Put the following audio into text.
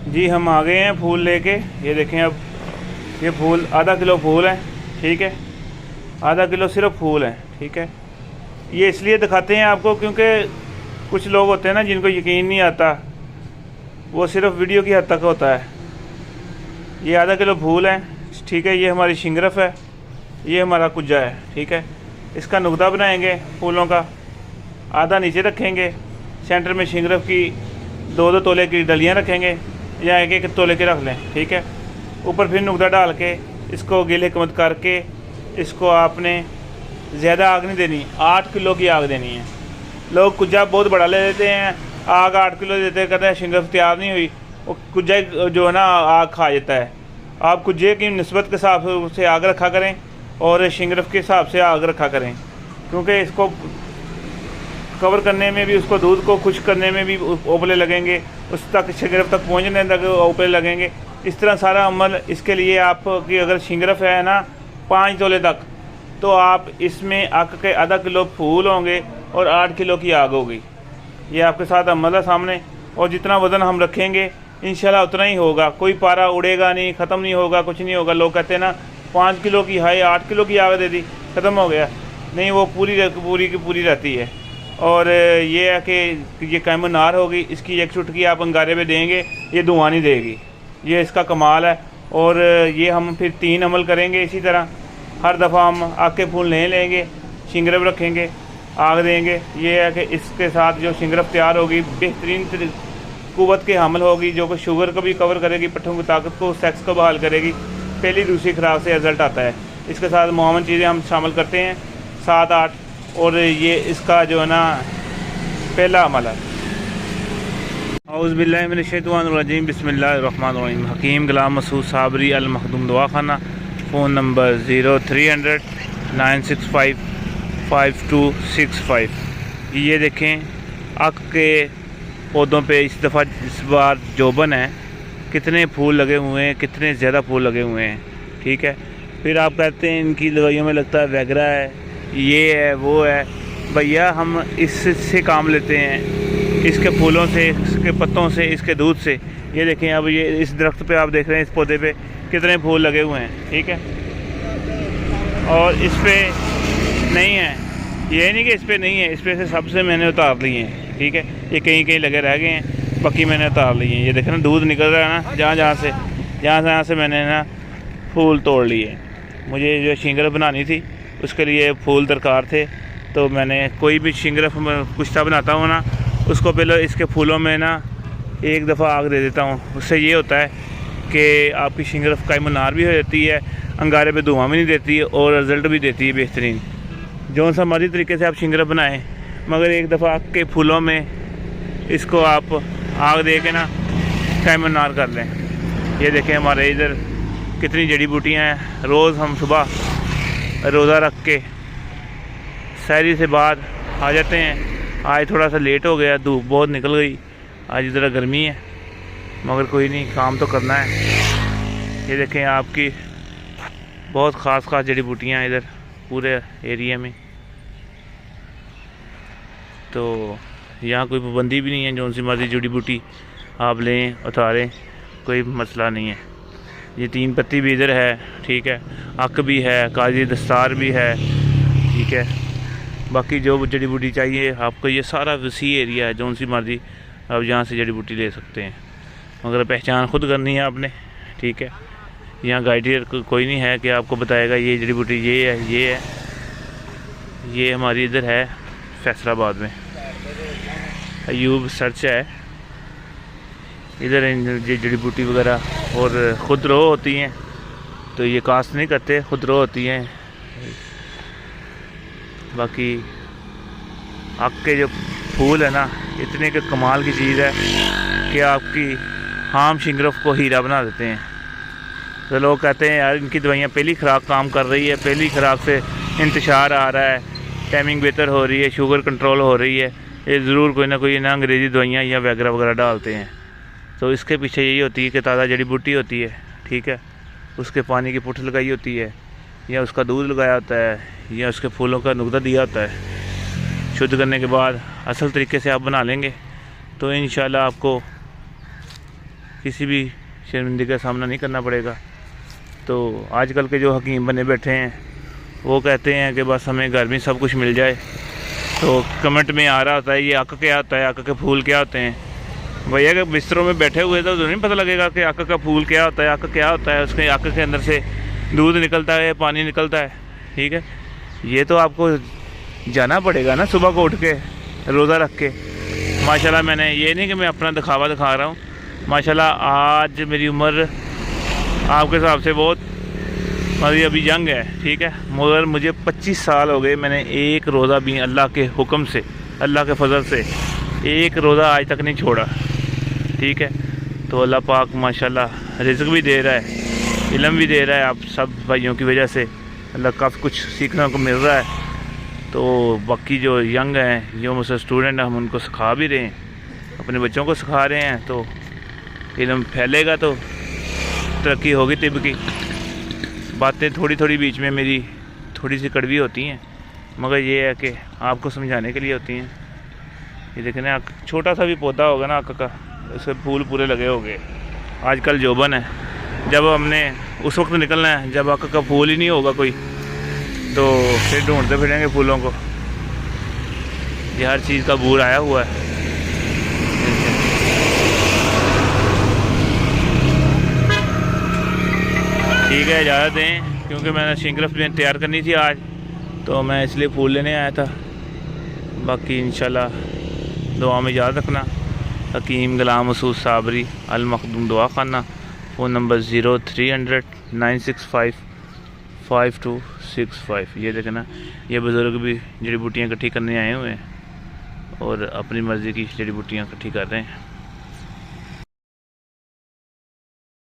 जी हम आ गए हैं फूल लेके। ये देखें, अब ये फूल आधा किलो फूल है, ठीक है। आधा किलो सिर्फ फूल है, ठीक है। ये इसलिए दिखाते हैं आपको क्योंकि कुछ लोग होते हैं ना जिनको यकीन नहीं आता, वो सिर्फ वीडियो की हद तक होता है। ये आधा किलो फूल है, ठीक है। ये हमारी शिंगरफ है, ये हमारा कुज्जा है, ठीक है। इसका नुकता बनाएंगे फूलों का, आधा नीचे रखेंगे, सेंटर में शिंगरफ की 2-2 तोले की डलियाँ रखेंगे या 1-1 तोले के रख लें, ठीक है। ऊपर फिर नुकता डाल के इसको गिल हिकमत करके इसको आपने ज़्यादा आग नहीं देनी, 8 किलो की आग देनी है। लोग कुज्जा बहुत बड़ा ले लेते हैं, आग 8 किलो देते हैं, कहते हैं शिंगरफ तैयार नहीं हुई। वो कुज्जा जो है ना आग खा जाता है। आप कुज्जे की निस्बत के हिसाब से आग रखा करें और शिंगरफ के हिसाब से आग रखा करें, क्योंकि इसको कवर करने में भी, उसको दूध को खुश्क करने में भी ओपले लगेंगे, उस तक शिंगरफ तक पहुंचने तक ओपले लगेंगे। इस तरह सारा अमल इसके लिए आपकी अगर शिंगरफ है ना 5 तोले तक, तो आप इसमें आग के आधा किलो फूल होंगे और 8 किलो की आग होगी। ये आपके साथ अमल है सामने। और जितना वज़न हम रखेंगे इंशाल्लाह उतना ही होगा, कोई पारा उड़ेगा नहीं, ख़त्म नहीं होगा, कुछ नहीं होगा। लोग कहते हैं ना 5 किलो की है, 8 किलो की आग दे दी, ख़त्म हो गया। नहीं, वो पूरी की पूरी रहती है। और ये है कि ये कैम नार होगी, इसकी एक चुटकी आप अंगारे पे देंगे, ये धुआं नहीं देगी। ये इसका कमाल है। और ये हम फिर 3 अमल करेंगे इसी तरह। हर दफ़ा हम आग के फूल नहीं लेंगे, शिंगरफ रखेंगे, आग देंगे। ये है कि इसके साथ जो शिंगरफ तैयार होगी बेहतरीन कुव्वत के हामिल होगी, जो कि शुगर को भी कवर करेगी, पट्ठों की ताकत को, सेक्स को बहाल करेगी। पहली दूसरी खुराक से रिज़ल्ट आता है। इसके साथ मुआवन चीज़ें हम शामिल करते हैं 7-8, और ये इसका जो है ना पहला अमल है। औज़ु बिल्लाहि मिनश शैतानिर रजीम, बिस्मिल्लाहिर्रहमानिर रहीम। हकीम गुलाम मसूद साबरी अल मखदूम दवाखाना, फ़ोन नंबर 0300 965 5265। ये देखें आग के पौधों पे इस दफ़ा इस बार जोबन है, कितने फूल लगे हुए हैं, कितने ज़्यादा फूल लगे हुए हैं, ठीक है। फिर आप कहते हैं इनकी दवाइयों में लगता है वैगरा है, ये है, वो है। भैया हम इससे काम लेते हैं, इसके फूलों से, इसके पत्तों से, इसके दूध से। ये देखें, अब ये इस दरख्त पे आप देख रहे हैं, इस पौधे पे कितने फूल लगे हुए हैं, ठीक है। और इस पे नहीं है, ये नहीं कि इस पे नहीं है, इस पे से सबसे मैंने उतार लिए हैं, ठीक है। ये कहीं लगे रह गए हैं, बाकी मैंने उतार लिए हैं। ये देखें ना दूध निकल रहा है ना, जहाँ से मैंने ना फूल तोड़ लिए। मुझे जो शिंगरफ बनानी थी उसके लिए फूल दरकार थे, तो मैंने कोई भी शिंगरफ कुश्ता बनाता हूँ ना, उसको पहले इसके फूलों में ना एक दफ़ा आग दे देता हूँ। उससे ये होता है कि आपकी शिंगरफ कैम नार भी हो जाती है, अंगारे पे धुआं भी नहीं देती है और रिज़ल्ट भी देती है बेहतरीन। जो सा मर्जी तरीके से आप शिंगरफ बनाएं, मगर एक दफ़ा आग के फूलों में इसको आप आग दे के ना कैम नार कर लें। ये देखें हमारे इधर कितनी जड़ी बूटियाँ हैं। रोज़ हम सुबह रोज़ा रख के सहरी से बाद आ जाते हैं। आज थोड़ा सा लेट हो गया, धूप बहुत निकल गई, आज ज़रा गर्मी है, मगर कोई नहीं, काम तो करना है। ये देखें आपकी बहुत ख़ास जड़ी बूटियाँ इधर पूरे एरिया में, तो यहाँ कोई पाबंदी भी नहीं है, जो सी मर्ज़ी जड़ी बूटी आप लें उतारें, कोई मसला नहीं है। ये 3 पत्ती भी इधर है, ठीक है। अक भी है, काजी दस्तार भी है, ठीक है। बाकी जो जड़ी बूटी चाहिए आपको, ये सारा वसी एरिया है, जो सी मर्ज़ी आप यहाँ से जड़ी बूटी ले सकते हैं, मगर पहचान खुद करनी है आपने, ठीक है। यहाँ गाइडियर कोई नहीं है कि आपको बताएगा ये जड़ी बूटी ये है, ये है। ये हमारी इधर है फैसलाबाद में, अयूब सर्च है इधर। ये जड़ी बूटी वगैरह और खुदरो होती हैं, तो ये कास्ट नहीं करते, खुदरो होती हैं। बाकी आग के जो फूल है ना, इतने के कमाल की चीज़ है कि आपकी हाम शिंगरफ को हीरा बना देते हैं। तो लोग कहते हैं यार इनकी दवाइयाँ पहली खुराक काम कर रही है, पहली खुराक से इंतशार आ रहा है, टाइमिंग बेहतर हो रही है, शुगर कंट्रोल हो रही है। ये ज़रूर कोई ना कोई ना अंग्रेज़ी दवाइयाँ या वगैरह डालते हैं। तो इसके पीछे यही होती है कि ताज़ा जड़ी बूटी होती है, ठीक है, उसके पानी की पुठ लगाई होती है, या उसका दूध लगाया होता है, या उसके फूलों का नुकता दिया होता है। शुद्ध करने के बाद असल तरीके से आप बना लेंगे तो इंशाल्लाह आपको किसी भी शर्मिंदगी का सामना नहीं करना पड़ेगा। तो आजकल के जो हकीम बने बैठे हैं वो कहते हैं कि बस हमें घर में सब कुछ मिल जाए। तो कमेंट में आ रहा होता है ये अक क्या होता है, अक के फूल क्या होते हैं। भैया अगर बिस्तरों में बैठे हुए तो नहीं पता लगेगा कि अक का फूल क्या होता है, अक क्या होता है। उसके अक के अंदर से दूध निकलता है, पानी निकलता है, ठीक है। ये तो आपको जाना पड़ेगा ना सुबह को उठ के रोज़ा रख के। माशाल्लाह मैंने ये नहीं कि मैं अपना दिखावा दिखा रहा हूँ, माशाल्लाह आज मेरी उम्र आपके हिसाब से बहुत अभी यंग है, ठीक है, मगर मुझे 25 साल हो गए। मैंने एक रोज़ा भी अल्लाह के हुक्म से, अल्लाह के फजल से एक रोज़ा आज तक नहीं छोड़ा, ठीक है। तो अल्लाह पाक माशाल्लाह रिज़्क़ भी दे रहा है, इल्म भी दे रहा है। आप सब भाइयों की वजह से अल्लाह काफ़ी कुछ सीखने को मिल रहा है। तो बाकी जो यंग हैं, जो मुझसे स्टूडेंट हैं, हम उनको सिखा भी रहे हैं, अपने बच्चों को सिखा रहे हैं। तो इल्म फैलेगा तो तरक्की होगी तिब की। बातें थोड़ी थोड़ी बीच में मेरी थोड़ी सी कड़वी होती हैं, मगर ये है कि आपको समझाने के लिए होती हैं। ये देखें ना, छोटा सा भी पौधा होगा ना अक का, उसके फूल पूरे लगे होंगे। आजकल जोबन है, जब हमने उस वक्त निकलना है जब अक का फूल ही नहीं होगा कोई, तो फिर ढूंढते फिरेंगे फूलों को। ये हर चीज़ का बूर आया हुआ है। ठीक है, इजाज़त दें क्योंकि मैंने शिंगरफ भी तैयार करनी थी आज, तो मैं इसलिए फूल लेने आया था। बाकी इंशाल्लाह दुआ में याद रखना। हकीम गुलाम मसूद साबरी अल मखदूम दुआ खाना, फ़ोन नंबर 0300 965 5265। ये देखना, ये बुज़ुर्ग भी जड़ी बूटियाँ इकट्ठी करने आए हुए हैं और अपनी मर्ज़ी की जड़ी बूटियाँ इकट्ठी कर रहे हैं।